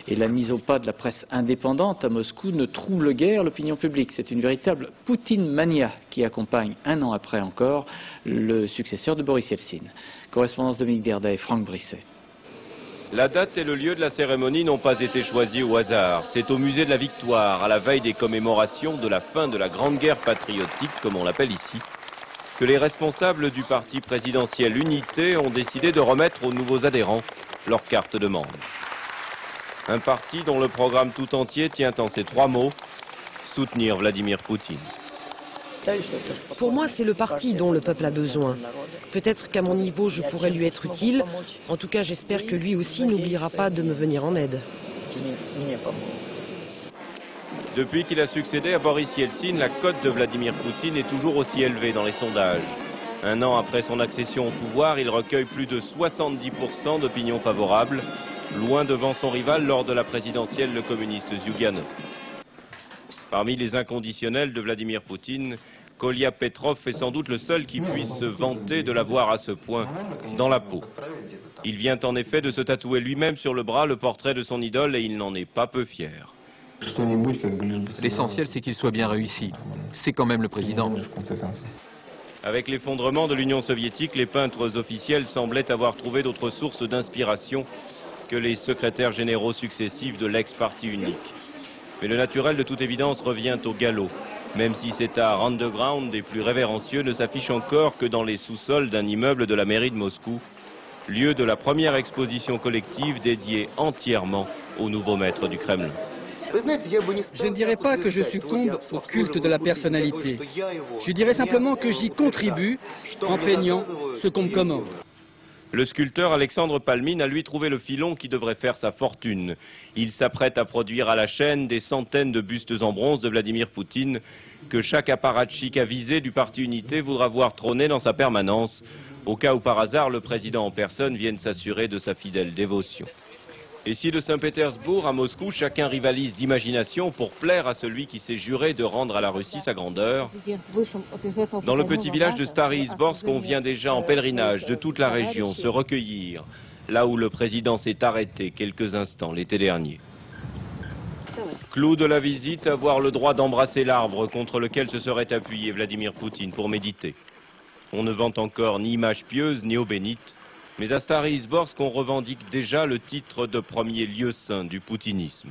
Et la mise au pas de la presse indépendante à Moscou ne trouble guère l'opinion publique. C'est une véritable Poutine-mania qui accompagne, un an après encore, le successeur de Boris Yeltsin. Correspondance Dominique Derda et Franck Brisset. La date et le lieu de la cérémonie n'ont pas été choisis au hasard. C'est au musée de la Victoire, à la veille des commémorations de la fin de la Grande Guerre patriotique, comme on l'appelle ici, que les responsables du parti présidentiel Unité ont décidé de remettre aux nouveaux adhérents leur carte de membre. Un parti dont le programme tout entier tient en ces 3 mots: soutenir Vladimir Poutine. Pour moi, c'est le parti dont le peuple a besoin. Peut-être qu'à mon niveau, je pourrais lui être utile. En tout cas, j'espère que lui aussi n'oubliera pas de me venir en aide. Depuis qu'il a succédé à Boris Yeltsin, la cote de Vladimir Poutine est toujours aussi élevée dans les sondages. Un an après son accession au pouvoir, il recueille plus de 70% d'opinions favorables, loin devant son rival lors de la présidentielle, le communiste Zyuganov. Parmi les inconditionnels de Vladimir Poutine, Kolya Petrov est sans doute le seul qui puisse se vanter de l'avoir à ce point dans la peau. Il vient en effet de se tatouer lui-même sur le bras le portrait de son idole et il n'en est pas peu fier. L'essentiel, c'est qu'il soit bien réussi. C'est quand même le président. Avec l'effondrement de l'Union soviétique, les peintres officiels semblaient avoir trouvé d'autres sources d'inspiration que les secrétaires généraux successifs de l'ex-parti unique. Mais le naturel de toute évidence revient au galop, même si cet art underground des plus révérencieux ne s'affiche encore que dans les sous-sols d'un immeuble de la mairie de Moscou, lieu de la première exposition collective dédiée entièrement au nouveau maître du Kremlin. Je ne dirais pas que je succombe au culte de la personnalité. Je dirais simplement que j'y contribue en peignant ce qu'on me commande. Le sculpteur Alexandre Palmine a lui trouvé le filon qui devrait faire sa fortune. Il s'apprête à produire à la chaîne des centaines de bustes en bronze de Vladimir Poutine que chaque apparatchik avisé du parti Unité voudra voir trôner dans sa permanence, au cas où par hasard le président en personne vienne s'assurer de sa fidèle dévotion. Et si de Saint-Pétersbourg à Moscou, chacun rivalise d'imagination pour plaire à celui qui s'est juré de rendre à la Russie sa grandeur, dans le petit village de Stary Izborsk, on vient déjà en pèlerinage de toute la région se recueillir, là où le président s'est arrêté quelques instants l'été dernier. Clou de la visite, avoir le droit d'embrasser l'arbre contre lequel se serait appuyé Vladimir Poutine pour méditer. On ne vante encore ni image pieuse ni eau bénite, mais à Stary Izborsk, on revendique déjà le titre de premier lieu saint du poutinisme.